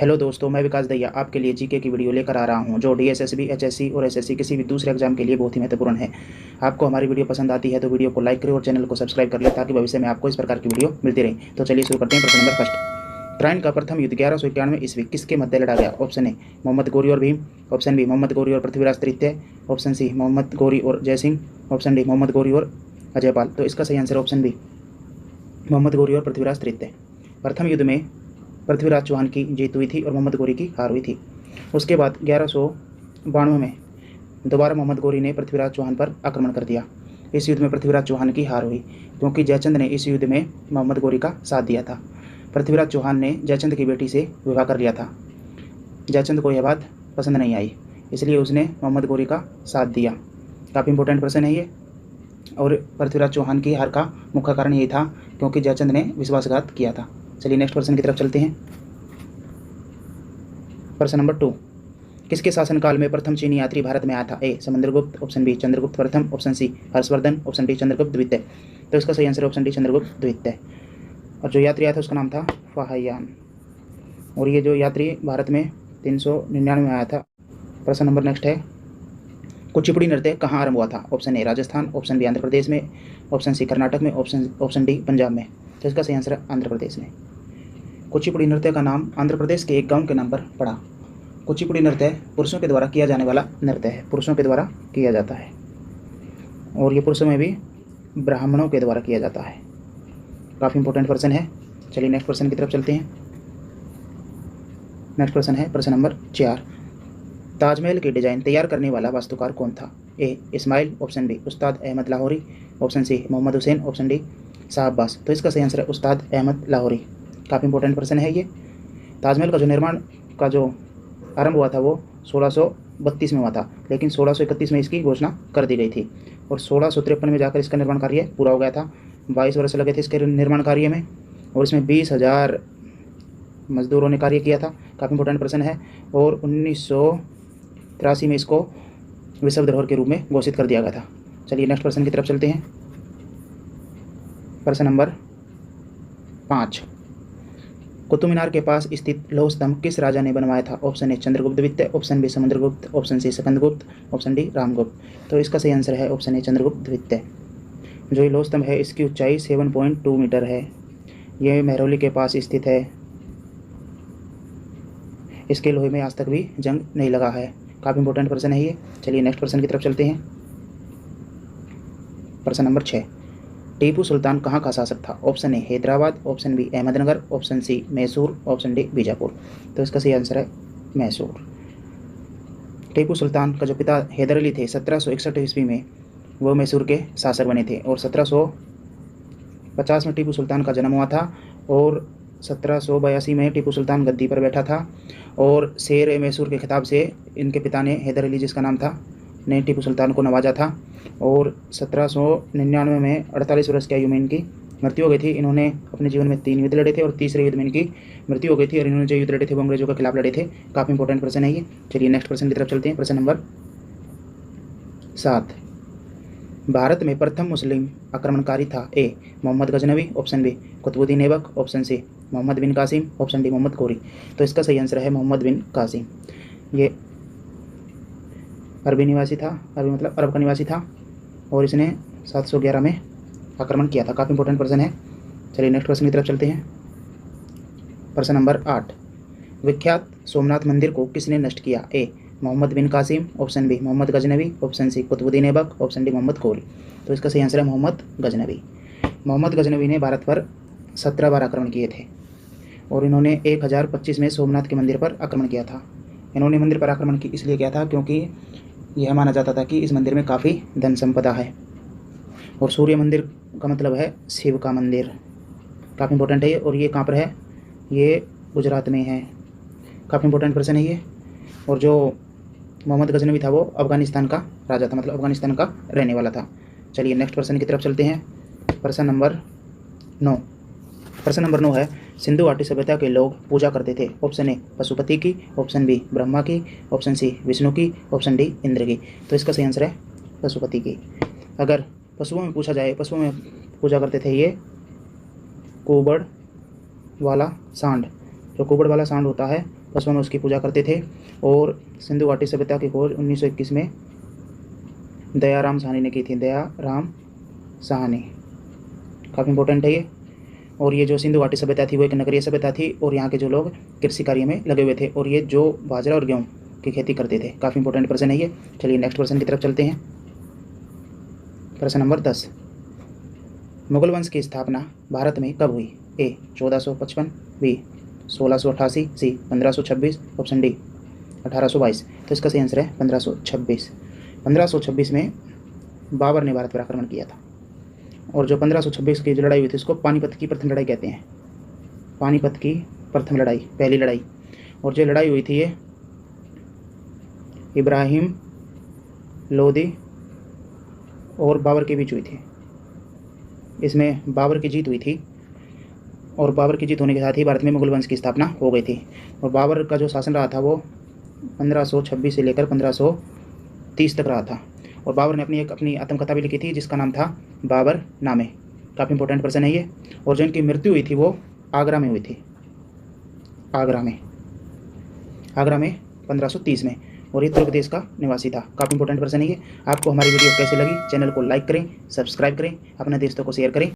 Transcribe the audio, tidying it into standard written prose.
Hello दोस्तों, मैं विकास दहिया आपके लिए जीके की वीडियो लेकर आ रहा हूं जो डीएसएसबी, एचएससी और एसएससी किसी भी दूसरे एग्जाम के लिए बहुत ही महत्वपूर्ण है। आपको हमारी वीडियो पसंद आती है तो वीडियो को लाइक करें और चैनल को सब्सक्राइब कर लें ताकि भविष्य में आपको इस प्रकार की वीडियो मिलती रहे। तो चलिए शुरू करते हैं। प्रश्न नंबर फर्स्ट, ट्राइन का प्रथम युद्ध 1191 ईस्वी किसके मध्य लड़ा गया? ऑप्शन ए मोहम्मद गौरी और भीम, ऑप्शन बी मोहम्मद गौरी और पृथ्वीराज तृतीय, ऑप्शन सी मोहम्मद गौरी और जयसिंह, ऑप्शन डी मोहम्मद गौरी और अजयपाल। तो इसका सही answer option B Muhammad Ghori और पृथ्वीराज तृतीय। प्रथम युद्ध में पृथ्वीराज चौहान की जीत हुई थी और मोहम्मद गौरी की हार हुई थी। उसके बाद 1192 में दोबारा मोहम्मद गौरी ने पृथ्वीराज चौहान पर आक्रमण कर दिया। इस युद्ध में पृथ्वीराज चौहान की हार हुई क्योंकि जयचंद ने इस युद्ध में मोहम्मद गौरी का साथ दिया था। पृथ्वीराज चौहान ने जयचंद की बेटी से विवाह कर लिया था। जयचंद को यह बात पसंद नहीं आई, इसलिए उसने मोहम्मद गौरी का साथ दिया। काफ़ी इंपॉर्टेंट प्रश्न है ये। और पृथ्वीराज चौहान की हार का मुख्य कारण यही था क्योंकि जयचंद ने विश्वासघात किया था। चलिए नेक्स्ट प्रश्न की तरफ चलते हैं। प्रश्न नंबर 2, किसके शासनकाल में प्रथम चीनी यात्री भारत में आया था? A Samudragupta, option B Chandragupta प्रथम, option C Harshvardhan, option D Chandragupta द्वितीय। तो इसका सही आंसर ऑप्शन डी चंद्रगुप्त द्वितीय। और जो यात्री आया था उसका नाम था फाहियान। और ये जो यात्री भारत में 399 में आया था। प्रश्न नंबर नेक्स्ट है, कुचिपुड़ी नृत्य कहाँ आरंभ हुआ था? Option A Rajasthan, option B Andhra Pradesh में, ऑप्शन सी कर्नाटक में, ऑप्शन डी पंजाब में। तो इसका सही आंसर है आंध्र प्रदेश में। कुचिपुड़ी नृत्य का नाम आंध्र प्रदेश के एक गांव के नाम पर पड़ा। कुचिपुड़ी नृत्य पुरुषों के द्वारा किया जाने वाला नृत्य है, पुरुषों के द्वारा किया जाता है। और ये पुरुषों में भी ब्राह्मणों के द्वारा किया जाता है। काफ़ी इंपॉर्टेंट प्रश्न है। चलिए नेक्स्ट प्रश्न की तरफ चलते हैं। नेक्स्ट प्रश्न है प्रश्न नंबर 4, ताजमहल की डिज़ाइन तैयार करने वाला वास्तुकार कौन था? ए Ismail, option B Ustad Ahmad Lahori, option C Muhammad Hussain, option D Shah Abbas. तो इसका सही आंसर है उस्ताद अहमद लाहौरी। काफ़ी इंपॉर्टेंट प्रश्न है ये। ताजमहल का जो निर्माण का जो आरंभ हुआ था वो 1632 में हुआ था, लेकिन 1631 में इसकी घोषणा कर दी गई थी और 1653 में जाकर इसका निर्माण कार्य पूरा हो गया था। 22 वर्ष लगे थे इसके निर्माण कार्य में और इसमें 20,000 मजदूरों ने कार्य किया था। काफ़ी इंपॉर्टेंट प्रश्न है। और 1983 में इसको विश्व धरोहर के रूप में घोषित कर दिया गया था। चलिए नेक्स्ट प्रश्न की तरफ चलते हैं। प्रश्न नंबर 5, कुतुब मीनार के पास स्थित लौह स्तंभ किस राजा ने बनवाया था? ऑप्शन ए चंद्रगुप्त द्वितीय, option B Samudragupta, option C Skandagupta, option D Ramagupta. तो इसका सही आंसर है ऑप्शन ए चंद्रगुप्त द्वितीय। जो ये लौह स्तंभ है इसकी ऊंचाई 7.2 मीटर है। यह महरौली के पास स्थित है। इसके लोहे में आज तक भी जंग नहीं लगा है। काफ़ी इंपॉर्टेंट प्रश्न है ये। चलिए नेक्स्ट प्रश्न की तरफ चलते हैं। प्रश्न नंबर 6, टीपू सुल्तान कहाँ का शासक था? Option A Hyderabad, option B Ahmednagar, option C Mysore, option D Bijapur. तो इसका सही आंसर है मैसूर। टीपू सुल्तान का जो पिता हैदर अली थे 1761 ईस्वी में वो मैसूर के शासक बने थे और 1750 में टीपू सुल्तान का जन्म हुआ था और 1782 में टीपू सुल्तान गद्दी पर बैठा था और शेर मैसूर के खिताब से इनके पिता ने हैदर अली जिसका नाम था ने टीपू सुल्तान को नवाजा था। और 1799 में 48 वर्ष की आयु में इनकी मृत्यु हो गई थी। इन्होंने अपने जीवन में 3 युद्ध लड़े थे और तीसरे युद्ध में इनकी मृत्यु हो गई थी और इन्होंने जो युद्ध लड़े थे वो अंग्रेजों के खिलाफ लड़े थे। काफ़ी इंपॉर्टेंट प्रश्न है ये। चलिए नेक्स्ट प्रश्न की तरफ चलते हैं। प्रश्न नंबर 7, भारत में प्रथम मुस्लिम आक्रमणकारी था? A Mohammad Ghaznavi, option B Qutbuddin Aibak, option C Mohammad bin Qasim, option D Mohammad Ghori. तो इसका सही आंसर है मोहम्मद बिन कासिम। ये अरबी निवासी था, अरबी मतलब अरब का निवासी था और इसने 711 में आक्रमण किया था। काफ़ी इंपॉर्टेंट प्रश्न है। चलिए नेक्स्ट प्रश्न की तरफ चलते हैं। प्रश्न नंबर 8, विख्यात सोमनाथ मंदिर को किसने नष्ट किया? A Mohammad bin Qasim, option B Mohammad Ghaznavi, option C Qutbuddin Aibak, option D Mohammad Ghori. तो इसका सही आंसर है मोहम्मद गजनवी। मोहम्मद गजनवी ने भारत पर 17 बार आक्रमण किए थे और इन्होंने 1025 में सोमनाथ के मंदिर पर आक्रमण किया था। इन्होंने मंदिर पर आक्रमण इसलिए किया था क्योंकि यह माना जाता था कि इस मंदिर में काफ़ी धन संपदा है और सूर्य मंदिर का मतलब है शिव का मंदिर। काफ़ी इंपॉर्टेंट है ये। और ये कहाँ पर है? ये गुजरात में है। काफ़ी इंपॉर्टेंट प्रश्न है ये। और जो मोहम्मद गजनवी था वो अफगानिस्तान का राजा था, मतलब अफगानिस्तान का रहने वाला था। चलिए नेक्स्ट प्रश्न की तरफ चलते हैं। प्रश्न नंबर 9, प्रश्न नंबर 9 है, सिंधु घाटी सभ्यता के लोग पूजा करते थे? ऑप्शन ए पशुपति की, ऑप्शन बी ब्रह्मा की, ऑप्शन सी विष्णु की, ऑप्शन डी इंद्र की। तो इसका सही आंसर है पशुपति की। अगर पशुओं में पूछा जाए, पशुओं में पूजा करते थे ये कुबड़ वाला सांड। जो कुबड़ वाला सांड होता है पशुओं में उसकी पूजा करते थे। और सिंधु घाटी सभ्यता की खोज 1921 में दयाराम साहनी ने की थी। दयाराम साहनी, काफ़ी इंपॉर्टेंट है ये। और ये जो सिंधु घाटी सभ्यता थी वो एक नगरीय सभ्यता थी और यहाँ के जो लोग कृषि कार्य में लगे हुए थे और ये जो बाजरा और गेहूँ की खेती करते थे। काफ़ी इंपॉर्टेंट प्रश्न है ये। चलिए नेक्स्ट प्रश्न की तरफ चलते हैं। प्रश्न नंबर 10, मुगल वंश की स्थापना भारत में कब हुई? ए 1455, बी 1688, सी 1526, ऑप्शन डी 1822। तो इसका सही आंसर है 1526। 1526 में बाबर ने भारत पर आक्रमण किया था। और जो 1526 की जो लड़ाई हुई थी उसको पानीपत की प्रथम लड़ाई कहते हैं। पानीपत की प्रथम लड़ाई, पहली लड़ाई। और जो लड़ाई हुई थी ये इब्राहिम लोदी और बाबर के बीच हुई थी। इसमें बाबर की जीत हुई थी और बाबर की जीत होने के साथ ही भारत में मुगल वंश की स्थापना हो गई थी। और बाबर का जो शासन रहा था वो 1526 से लेकर 1530 तक रहा था। और बाबर ने अपनी आत्मकथा भी लिखी थी जिसका नाम था बाबर नामे। काफ़ी इंपॉर्टेंट पर्सन है ये। और जो इनकी मृत्यु हुई थी वो आगरा में हुई थी। आगरा में 1530 में। और ये उत्तर प्रदेश का निवासी था। काफ़ी इंपॉर्टेंट पर्सन है ये। आपको हमारी वीडियो कैसी लगी? चैनल को लाइक करें, सब्सक्राइब करें, अपने दोस्तों को शेयर करें।